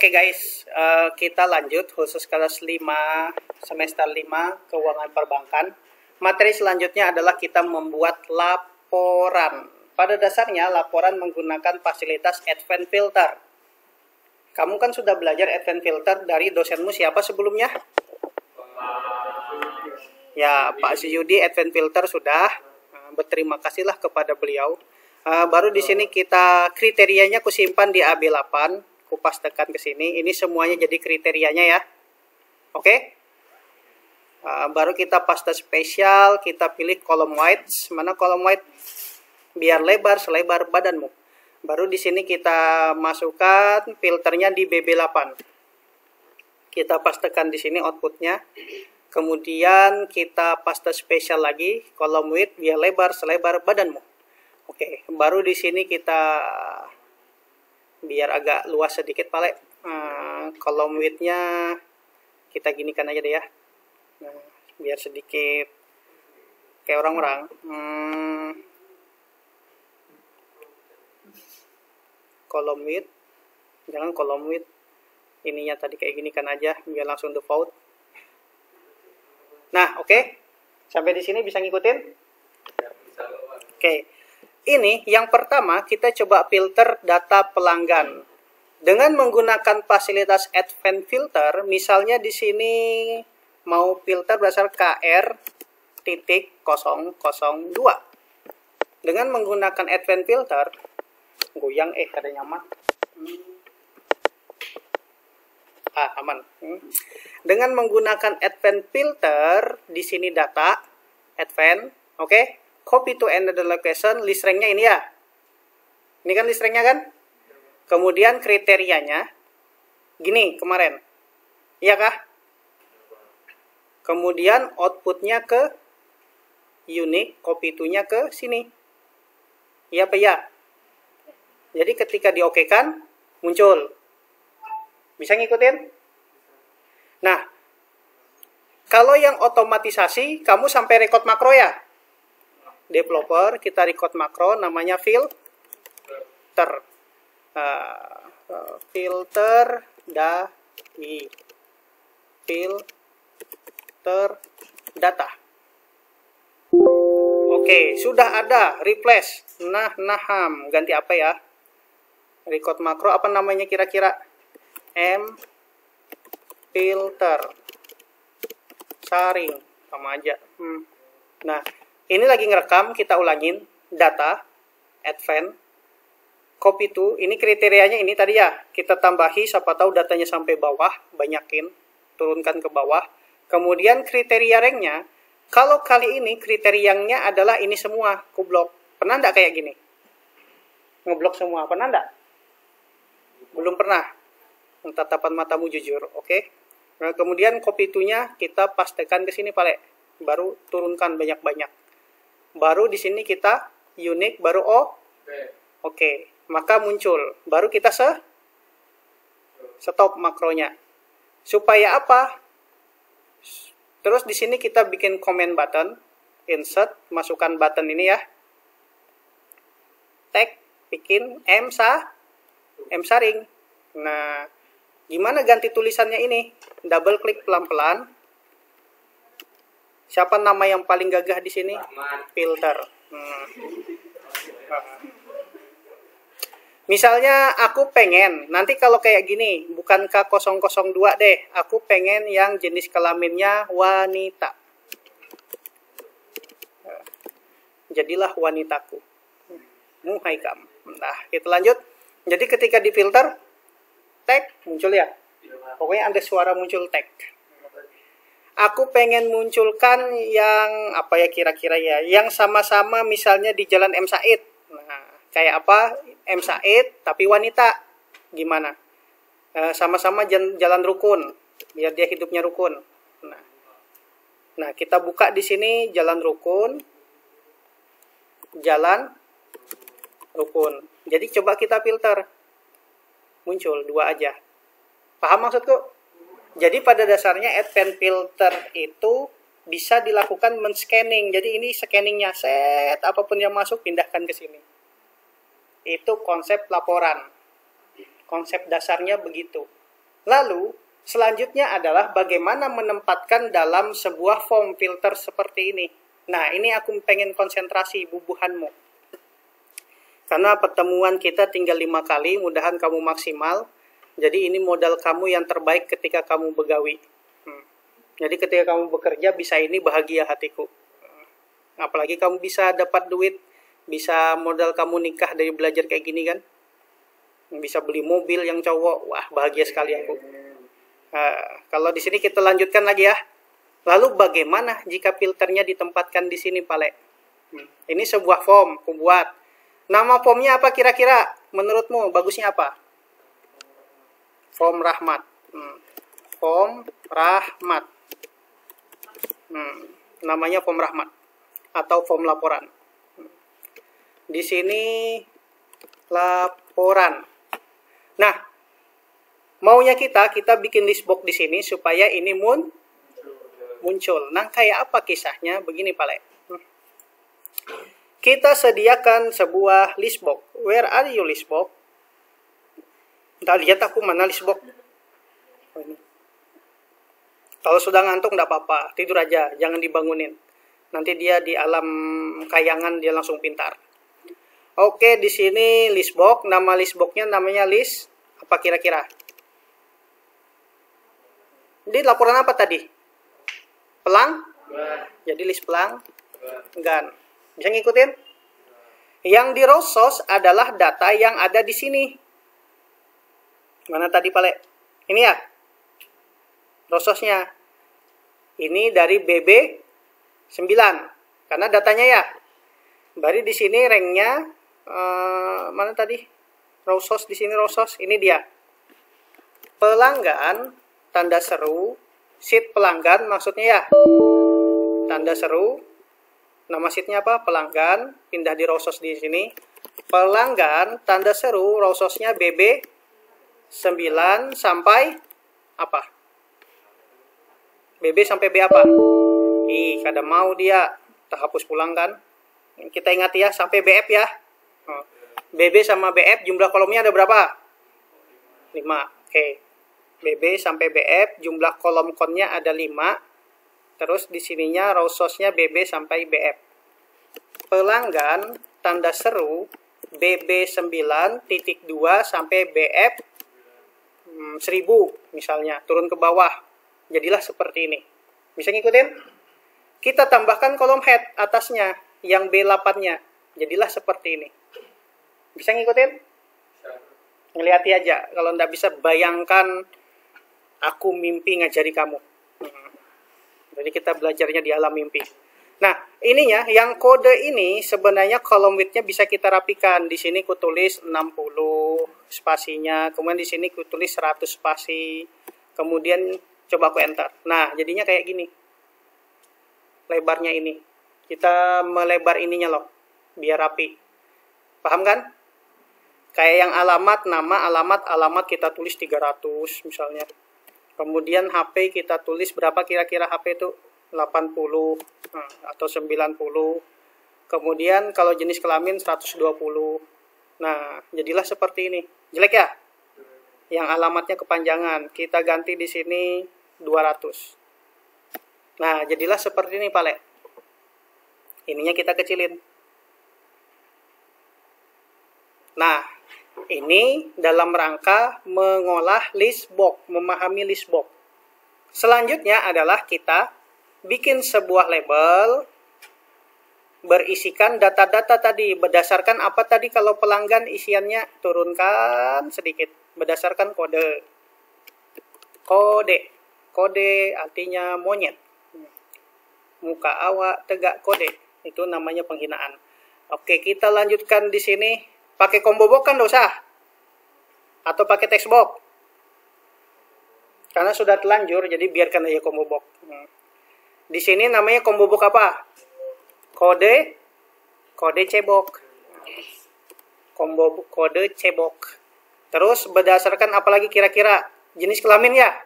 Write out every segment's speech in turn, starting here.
Oke guys, kita lanjut khusus kelas 5 semester 5 keuangan perbankan. Materi selanjutnya adalah kita membuat laporan. Pada dasarnya laporan menggunakan fasilitas Advent Filter. Kamu kan sudah belajar Advent Filter dari dosenmu siapa sebelumnya? Ya, Pak Suyudi Advent Filter sudah. Berterima kasihlah kepada beliau. Baru di sini kita kriterianya kusimpan di AB8. Kupas tekan ke sini, ini semuanya jadi kriterianya ya. Oke. Baru kita paste spesial, kita pilih column white. Mana column white? Biar lebar selebar badanmu. Baru di sini kita masukkan filternya di BB8. Kita pastekan di sini outputnya. Kemudian kita paste spesial lagi, column width biar lebar selebar badanmu. Oke, baru di sini kita biar agak luas sedikit Pale, column width-nya kita ginikan aja deh ya. Nah, biar sedikit kayak orang-orang. Column width, jangan column width ininya tadi kayak ginikan aja biar langsung default. Nah, oke. Sampai di sini bisa ngikutin? Oke. Ini yang pertama kita coba filter data pelanggan dengan menggunakan fasilitas Advent Filter. Misalnya di sini mau filter berdasar KR.002. Dengan menggunakan Advent Filter, goyang ada nyaman. Aman. Dengan menggunakan Advent Filter di sini data Advent, oke. Copy to another location, list rank-nya ini ya. Ini kan list rank-nya kan? Kemudian kriterianya gini kemarin. Iya kah? Kemudian output-nya ke unique, copy to-nya ke sini. Iya apa ya? Jadi ketika di-oke-kan muncul. Bisa ngikutin? Nah, kalau yang otomatisasi kamu sampai record makro ya? Developer, kita record makro namanya filter. Filter data. Oke, sudah ada replace. Naham, ganti apa ya? Record makro apa namanya kira-kira? Filter. Saring sama aja. Nah, ini lagi ngerekam, kita ulangin data Advent copy to, ini kriterianya ini tadi ya, kita tambahi siapa tahu datanya sampai bawah, banyakin, turunkan ke bawah. Kemudian kriteria ranknya, kalau kali ini kriterianya adalah ini semua, kublok. Pernah enggak kayak gini? Ngeblok semua, pernah enggak? Belum pernah. Tatapan matamu jujur, oke? Nah, kemudian copy to-nya kita pastekan ke sini Pale, baru turunkan banyak-banyak. Baru di sini kita unique baru oke. Maka muncul baru kita stop makronya supaya apa? Terus di sini kita bikin comment button, insert, masukkan button ini ya, tag, bikin saring. Nah, gimana ganti tulisannya ini? Double klik pelan-pelan. Siapa nama yang paling gagah di sini? Filter. Misalnya aku pengen, nanti kalau kayak gini, bukan K002 deh. Aku pengen yang jenis kelaminnya wanita. Jadilah wanitaku. Muhaikam. Nah, kita lanjut. Jadi ketika di filter, tag muncul ya. Pokoknya ada suara muncul tag. Aku pengen munculkan yang apa ya kira-kira ya, yang sama-sama misalnya di Jalan M. Said. Nah, kayak apa? M. Said tapi wanita. Gimana? Sama-sama jalan rukun, biar dia hidupnya rukun. Nah, kita buka di sini jalan rukun. Jadi coba kita filter. Muncul 2 aja. Paham maksudku? Jadi pada dasarnya Advent Filter itu bisa dilakukan men-scanning. Jadi ini scanningnya, set apapun yang masuk pindahkan ke sini. Itu konsep laporan. Konsep dasarnya begitu. Lalu, selanjutnya adalah bagaimana menempatkan dalam sebuah form filter seperti ini. Nah, ini aku pengen konsentrasi bubuhanmu. Karena pertemuan kita tinggal 5 kali, mudahan kamu maksimal. Jadi ini modal kamu yang terbaik ketika kamu begawi. Jadi ketika kamu bekerja, bisa ini bahagia hatiku. Apalagi kamu bisa dapat duit, bisa modal kamu nikah dari belajar kayak gini kan. Bisa beli mobil yang cowok, wah bahagia sekali aku. Kalau di sini kita lanjutkan lagi ya. Lalu bagaimana jika filternya ditempatkan di sini, Pale? Ini sebuah form, aku buat. Nama formnya apa kira-kira? Menurutmu bagusnya apa? Form rahmat. Form rahmat. Namanya form rahmat atau form laporan. Di sini laporan. Nah, maunya kita bikin list box di sini supaya ini muncul. Nah, kayak apa kisahnya? Begini, Pale. Kita sediakan sebuah list box. Where are you list box? Nggak lihat aku mana list box. Kalau sudah ngantuk nggak apa-apa, tidur aja, jangan dibangunin. Nanti dia di alam kayangan dia langsung pintar. Oke, di sini list box. Nama list boxnya namanya list apa kira-kira? Di laporan apa tadi? Jadi list pelanggan. Bisa ngikutin? Yang di row source adalah data yang ada di sini. Mana tadi, Pale? Ini ya? Row source-nya. Ini dari BB9. Karena datanya ya. Baru di sini rank-nya mana tadi? Row source di sini row source. Ini dia. Pelanggan tanda seru, sheet pelanggan maksudnya ya. Tanda seru. Nama sheetnya apa? Pelanggan. Pindah di row source di sini. Pelanggan, tanda seru, row source-nya BB9 sampai apa? BB sampai B apa? Kada mau dia. Tak hapus pulang kan? Kita ingat ya, sampai BF ya. BB sama BF, jumlah kolomnya ada berapa? 5. Oke. BB sampai BF, jumlah kolom konnya ada 5. Terus di sininya row source-nya BB sampai BF. Pelanggan tanda seru BB9.2 sampai BF 1000 misalnya, turun ke bawah. Jadilah seperti ini. Bisa ngikutin? Kita tambahkan kolom head atasnya yang B8-nya. Jadilah seperti ini. Bisa ngikutin? Ngelihati aja. Kalau nggak bisa, bayangkan aku mimpi ngajari kamu. Jadi kita belajarnya di alam mimpi. Nah, ininya, yang kode ini sebenarnya column width-nya bisa kita rapikan. Di sini kutulis 60 spasinya, kemudian di sini kutulis 100 spasi. Kemudian coba aku enter. Nah, jadinya kayak gini. Lebarnya ini. Kita melebar ininya loh, biar rapi. Paham kan? Kayak yang alamat, nama, alamat kita tulis 300 misalnya. Kemudian HP kita tulis berapa kira-kira HP itu? 80 atau 90. Kemudian kalau jenis kelamin 120. Nah, jadilah seperti ini. Jelek ya? Yang alamatnya kepanjangan. Kita ganti di sini 200. Nah, jadilah seperti ini, Pale. Ininya kita kecilin. Nah, ini dalam rangka mengolah list box, memahami list box. Selanjutnya adalah kita bikin sebuah label berisikan data-data tadi. Berdasarkan apa tadi? Kalau pelanggan isiannya turunkan sedikit. Berdasarkan kode. Kode artinya monyet. Muka awak tegak kode. Itu namanya penghinaan. Oke, kita lanjutkan di sini. Pakai combo box kan dosa? Atau pakai text box? Karena sudah telanjur, jadi biarkan aja combo box. Di sini namanya combo box apa? Kode cebok. Kode cebok. Terus berdasarkan apa lagi kira-kira? Jenis kelamin ya?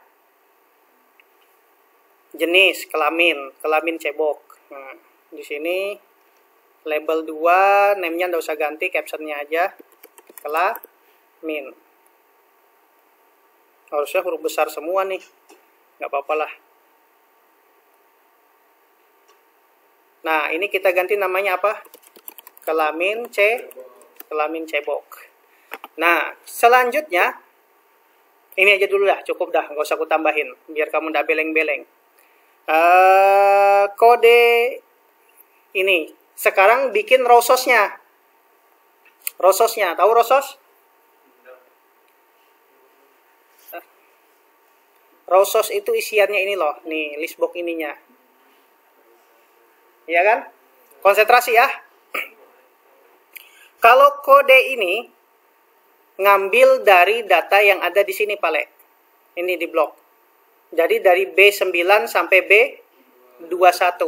Jenis kelamin cebok. Nah, di sini label 2, name-nya nggak usah ganti, caption-nya aja. Kelamin. Harusnya huruf besar semua nih. Nggak apa-apa lah. Nah, ini kita ganti namanya apa? Kelamin cebok. Nah, selanjutnya, ini aja dulu dah, cukup dah, nggak usah aku tambahin, biar kamu nggak beleng-beleng. Kode ini, sekarang bikin rososnya. Rososnya, tahu rosos? Rosos itu isiannya ini loh, nih listbox ininya. Iya kan? Konsentrasi ya. Kalau kode ini ngambil dari data yang ada di sini, Pale. Ini di blok. Jadi dari B9 sampai B21.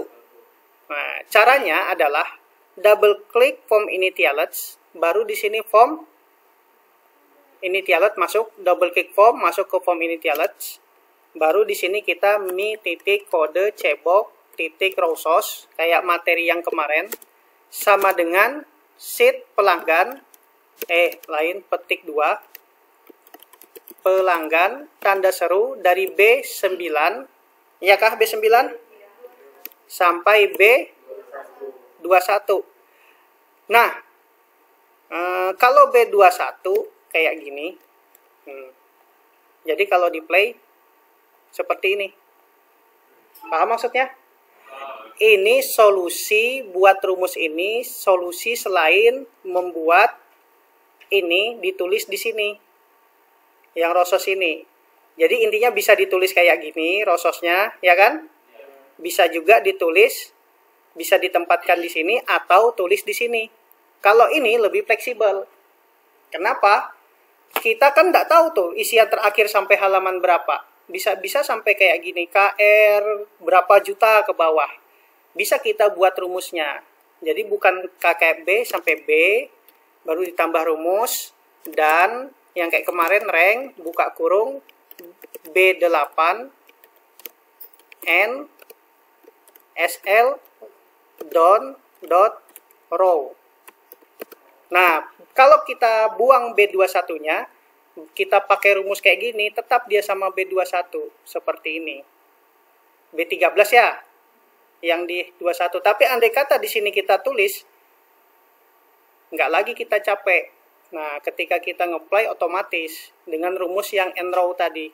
Nah, caranya adalah double klik form initialize, baru di sini form initialize masuk, double klik form masuk ke form initialize. Baru di sini kita mi titik kode cebok titik rosos kayak materi yang kemarin, sama dengan sheet pelanggan lain petik 2 pelanggan tanda seru dari B9, ya kah B9 sampai B21. Nah, kalau B21 kayak gini, jadi kalau di play seperti ini, paham maksudnya? Ini solusi buat rumus ini, solusi selain membuat ini ditulis di sini, yang rosos ini. Jadi intinya bisa ditulis kayak gini rososnya, ya kan? Bisa juga ditulis, bisa ditempatkan di sini atau tulis di sini. Kalau ini lebih fleksibel. Kenapa? Kita kan nggak tahu tuh isian terakhir sampai halaman berapa. Bisa sampai kayak gini, KR berapa juta ke bawah. Bisa kita buat rumusnya. Jadi bukan KKB sampai B, baru ditambah rumus, dan yang kayak kemarin rank, buka kurung, B8, N, SL, row. Nah, kalau kita buang B21-nya, kita pakai rumus kayak gini, tetap dia sama B21, seperti ini. B13 ya, yang di 21. Tapi andai kata di sini kita tulis, nggak lagi kita capek. Nah, ketika kita nge-play otomatis dengan rumus yang n-row tadi.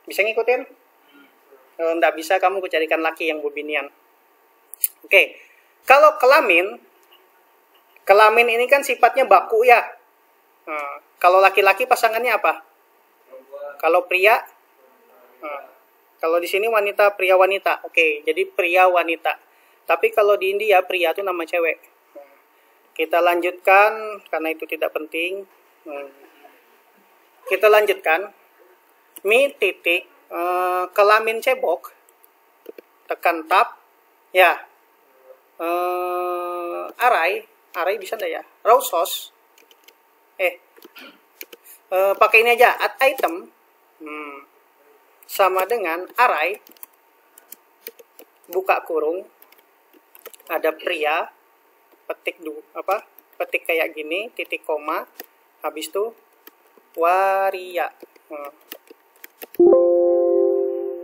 Bisa ngikutin? Kalau nggak bisa, kamu carikan laki yang bobinian. Oke, kalau kelamin ini kan sifatnya baku ya. Nah, kalau laki-laki pasangannya apa? Kalau pria? Kalau di sini wanita, pria, wanita. Oke, jadi pria, wanita. Tapi kalau di India, pria itu nama cewek. Kita lanjutkan, karena itu tidak penting. Kita lanjutkan. Mi titik, kelamin cebok. Tekan tab. Ya. Array bisa enggak ya? Rosos. Pakai ini aja, add item. Sama dengan array, buka kurung, ada pria, petik kayak gini, titik koma, habis itu waria.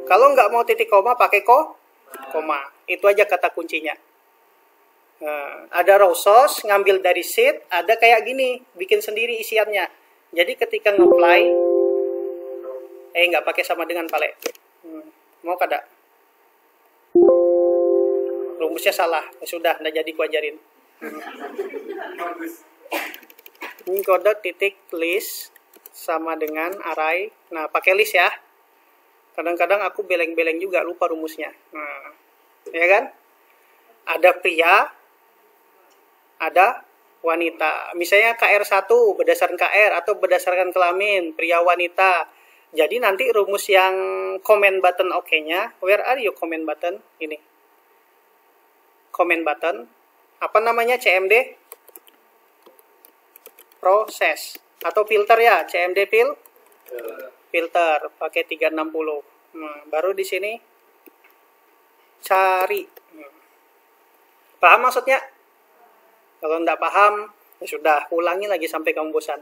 Kalau nggak mau titik koma, pakai koma. Itu aja kata kuncinya. Ada rosos, ngambil dari sheet, ada kayak gini, bikin sendiri isiannya. Jadi ketika nge-apply, nggak pakai sama dengan Pale. Mau kada? Rumusnya salah. Sudah, nggak jadi ku ajarin. Ini kode titik list sama dengan array. Nah, pakai list ya. Kadang-kadang aku beleng-beleng juga, lupa rumusnya. Nah, ya kan? Ada pria, ada wanita. Misalnya KR1 berdasarkan KR atau berdasarkan kelamin, pria wanita. Jadi nanti rumus yang comment button oke-nya, where are you comment button? Ini. Comment button. Apa namanya? CMD? Proses. Atau filter ya? CMD filter. Pakai 360. Baru di sini cari. Paham maksudnya? Kalau tidak paham, ya sudah, ulangi lagi sampai kamu bosan.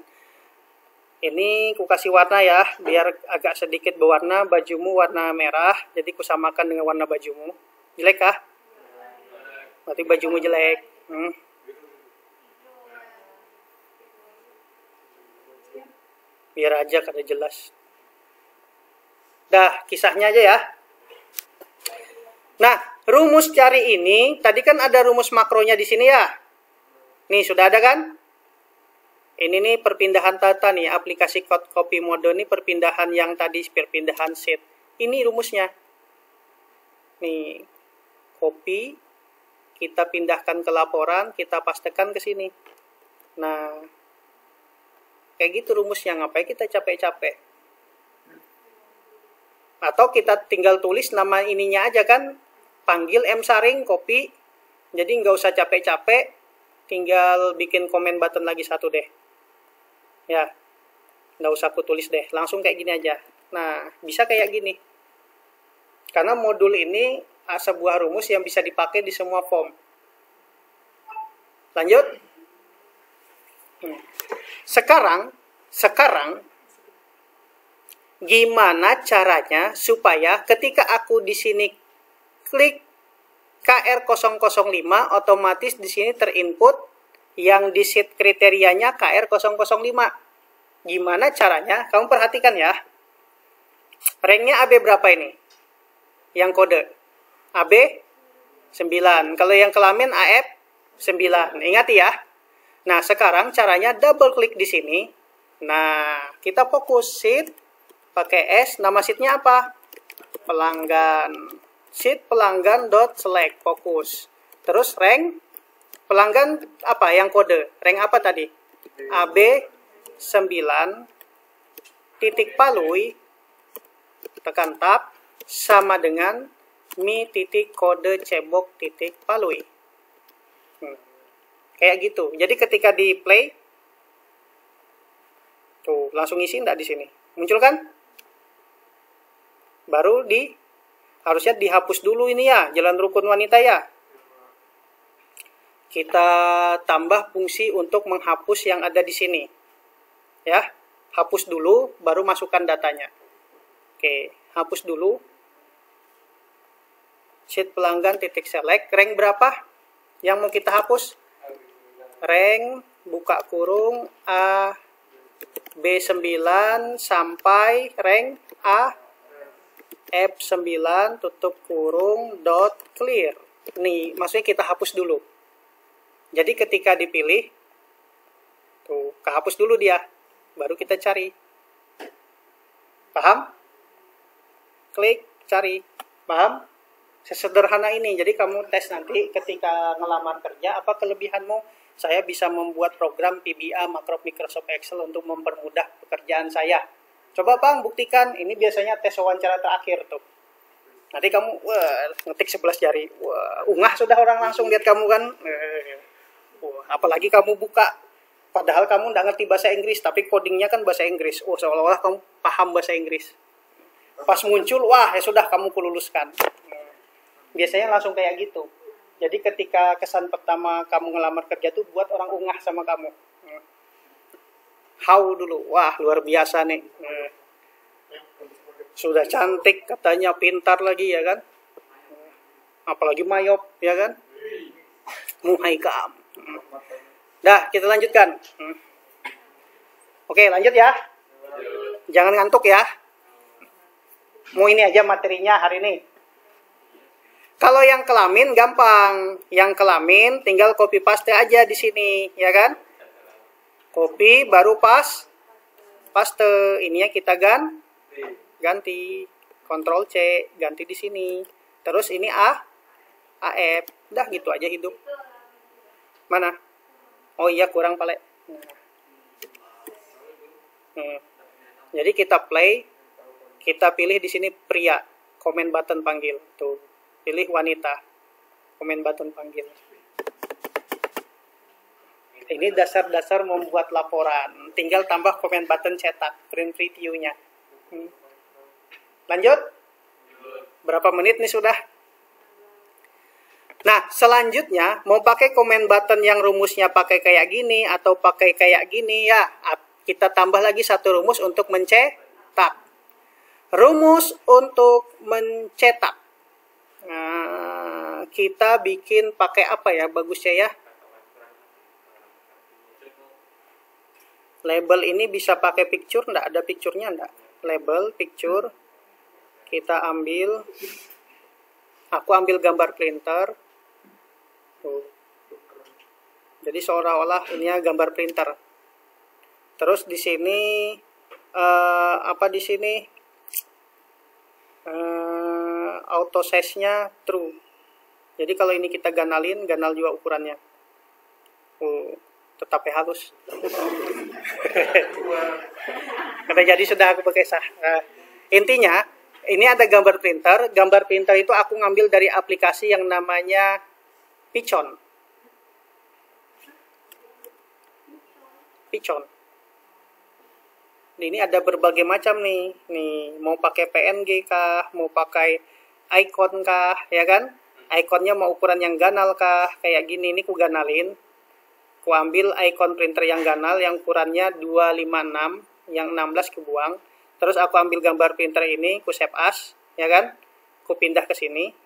Ini ku kasih warna ya, biar agak sedikit berwarna. Bajumu warna merah, jadi ku samakan dengan warna bajumu. Jelek kah? Berarti bajumu jelek. Biar aja kada jelas. Dah, kisahnya aja ya. Nah, rumus cari ini, tadi kan ada rumus makronya di sini ya. Nih, sudah ada kan? Ini nih perpindahan data nih, aplikasi copy mode nih perpindahan yang tadi, perpindahan sheet. Ini rumusnya. Nih, copy, kita pindahkan ke laporan, kita pastekan ke sini. Nah, kayak gitu rumusnya, ngapain kita capek-capek? Atau kita tinggal tulis nama ininya aja kan, panggil msaring copy, jadi nggak usah capek-capek, tinggal bikin komen button lagi satu deh. Ya, nggak usah aku tulis deh, langsung kayak gini aja. Nah, bisa kayak gini. Karena modul ini sebuah rumus yang bisa dipakai di semua form. Lanjut. Sekarang, gimana caranya supaya ketika aku di sini klik KR005, otomatis di sini terinput yang di sheet kriterianya KR005. Gimana caranya? Kamu perhatikan ya. Ranknya AB berapa ini? Yang kode. AB 9. Kalau yang kelamin AF 9. Ingat ya. Nah, sekarang caranya double klik di sini. Nah, kita fokus sheet pakai S. Nama sheetnya apa? Pelanggan. Sheet pelanggan .select fokus. Terus rank pelanggan apa yang kode? Rank apa tadi? AB 9 titik palui, tekan tab, sama dengan mi titik kode cebok titik palui. Kayak gitu. Jadi ketika di play, tuh langsung isi enggak di sini? Muncul kan? Baru harusnya dihapus dulu ini ya, jalan rukun wanita ya. Kita tambah fungsi untuk menghapus yang ada di sini. Ya, hapus dulu, baru masukkan datanya. Oke, hapus dulu. Sheet pelanggan titik select. Rank berapa yang mau kita hapus? Rank, buka kurung, A, B9 sampai rank A, F9, tutup kurung, dot clear. Nih, maksudnya kita hapus dulu. Jadi ketika dipilih, tuh, kehapus dulu dia. Baru kita cari. Paham? Klik, cari. Paham? Sesederhana ini. Jadi kamu tes nanti ketika ngelamar kerja, apa kelebihanmu? Saya bisa membuat program PBA Microsoft Excel untuk mempermudah pekerjaan saya. Coba Bang, buktikan. Ini biasanya tes wawancara terakhir tuh. Nanti kamu ngetik 11 jari. Ungah sudah orang langsung lihat kamu kan. Apalagi kamu buka. Padahal kamu nggak ngerti bahasa Inggris, tapi codingnya kan bahasa Inggris. Seolah-olah kamu paham bahasa Inggris. Pas muncul, wah ya sudah kamu kululuskan. Biasanya langsung kayak gitu. Jadi ketika kesan pertama kamu ngelamar kerja tuh buat orang ungah sama kamu. How dulu, wah luar biasa nih. Sudah cantik, katanya pintar lagi ya kan. Apalagi mayop ya kan. Muhaikam. Dah, kita lanjutkan. Oke, lanjut ya. Jangan ngantuk ya. Mau ini aja materinya hari ini. Kalau yang kelamin gampang. Yang kelamin tinggal copy paste aja di sini, ya kan? Copy baru paste. Ininya kita ganti. Ctrl C, ganti di sini. Terus ini AF. Dah gitu aja hidup. Mana? Oh iya, kurang pale. Jadi kita play, kita pilih di sini pria, komen button panggil. Tuh, pilih wanita, komen button panggil. Ini dasar-dasar membuat laporan. Tinggal tambah komen button cetak, print preview-nya. Lanjut? Berapa menit nih sudah? Nah, selanjutnya mau pakai comment button yang rumusnya pakai kayak gini atau pakai kayak gini ya, kita tambah lagi satu rumus untuk mencetak. Rumus untuk mencetak. Nah, kita bikin pakai apa ya bagusnya ya? Label ini bisa pakai picture, enggak ada picture-nya enggak? Label, picture, kita ambil, aku ambil gambar printer. Tuh. Jadi seolah-olah ini gambar printer. Terus di sini, apa di sini? Auto size-nya true. Jadi kalau ini kita ganalin, ganal juga ukurannya. Tetap halus. Karena jadi sudah aku pakai sah. Intinya ini ada gambar printer. Gambar printer itu aku ngambil dari aplikasi yang namanya Pichon. Ini ada berbagai macam nih. Nih mau pakai PNG kah, mau pakai icon kah, ya kan? Iconnya mau ukuran yang ganal kah? Kayak gini ini ku ganalin. Ku ambil icon printer yang ganal yang ukurannya 256, yang 16 ku buang. Terus aku ambil gambar printer ini, ku save as, ya kan? Ku pindah ke sini.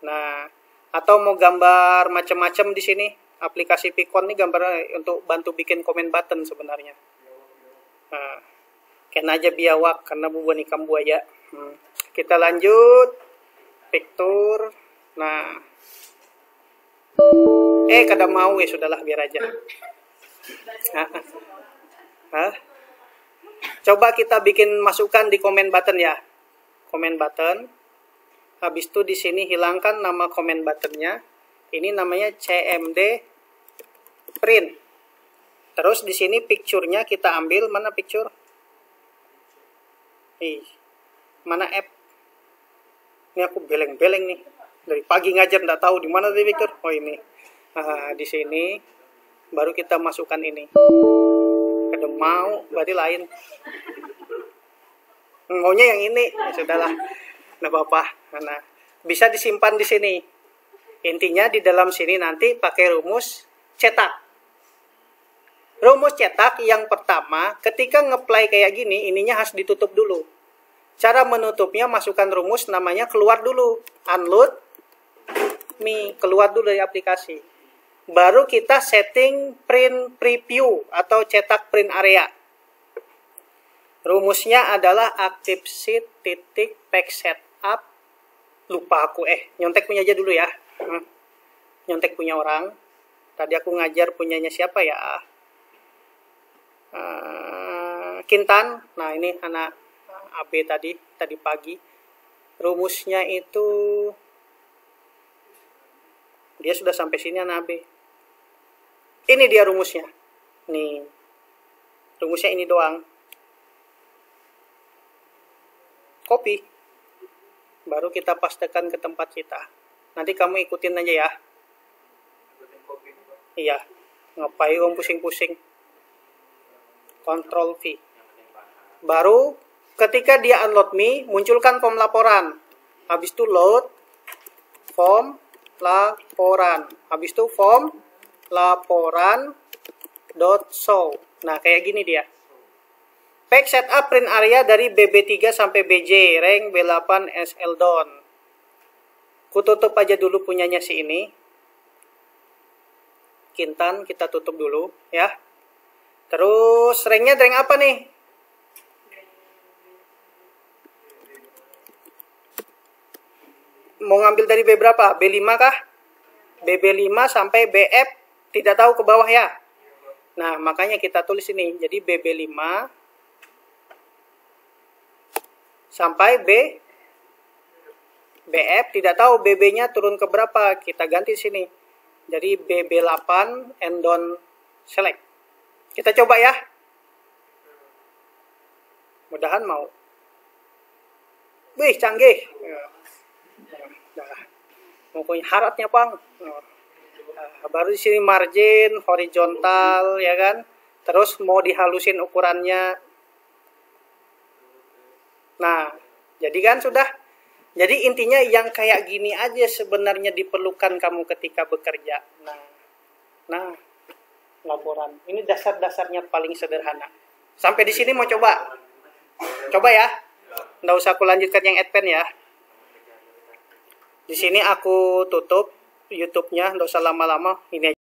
Nah, atau mau gambar macam-macam di sini. Aplikasi Pichon ini gambar untuk bantu bikin comment button sebenarnya. Nah, kena aja biawak karena bubuan ikan buaya. Kita lanjut. Picture. Nah, kada mau ya sudahlah biar aja. Coba kita bikin masukan di comment button ya. Comment button. Habis itu di sini hilangkan nama comment buttonnya. Ini namanya CMD print. Terus di sini picture-nya kita ambil, mana picture? Mana app? Ini aku beleng-beleng nih. Dari pagi ngajar nggak tahu di mana tadi picture. Oh ini. Nah, di sini baru kita masukkan ini. Kada mau, berarti lain. Maunya yang ini, ya sudahlah. Nah, apa-apa. Nah, bisa disimpan di sini. Intinya di dalam sini nanti pakai rumus cetak. Rumus cetak yang pertama, ketika ngeplay kayak gini, ininya harus ditutup dulu. Cara menutupnya masukkan rumus namanya keluar dulu. Unload me, keluar dulu dari aplikasi. Baru kita setting print preview atau cetak print area. Rumusnya adalah active sheet titik pack setup. Lupa aku nyontek punya aja dulu ya. Nyontek punya orang. Tadi aku ngajar punyanya siapa ya? Kintan. Nah ini anak AB tadi pagi. Rumusnya itu dia sudah sampai sini anak AB. Ini dia rumusnya. Nih. Rumusnya ini doang. Copy. Baru kita pastekan ke tempat kita. Nanti kamu ikutin aja ya. Iya. Ngapain om pusing-pusing. Ctrl V. Baru ketika dia unload me, munculkan form laporan. Habis itu load form laporan. Habis itu form laporan .show. Nah, kayak gini dia. Pack setup print area dari BB3 sampai BJ, rank B8 SL down. Kututup aja dulu punyanya si ini. Kintan kita tutup dulu ya. Terus ranknya rank apa nih? Mau ngambil dari B berapa? B5 kah? BB5 sampai BF tidak tahu ke bawah ya. Nah, makanya kita tulis ini. Jadi BB5 sampai BF tidak tahu BB-nya turun ke berapa. Kita ganti sini. Jadi BB8 and down select. Kita coba ya. Mudahan mau. Wih, canggih. Pokoknya haratnya Bang. Baru di sini margin horizontal ya kan. Terus mau dihalusin ukurannya. Nah, jadi kan sudah. Jadi intinya yang kayak gini aja sebenarnya diperlukan kamu ketika bekerja. Nah, laporan. Ini dasar-dasarnya paling sederhana. Sampai di sini mau coba? Coba ya. Nggak usah aku lanjutkan yang Advance ya. Di sini aku tutup YouTube-nya, nggak usah lama-lama. Ini aja.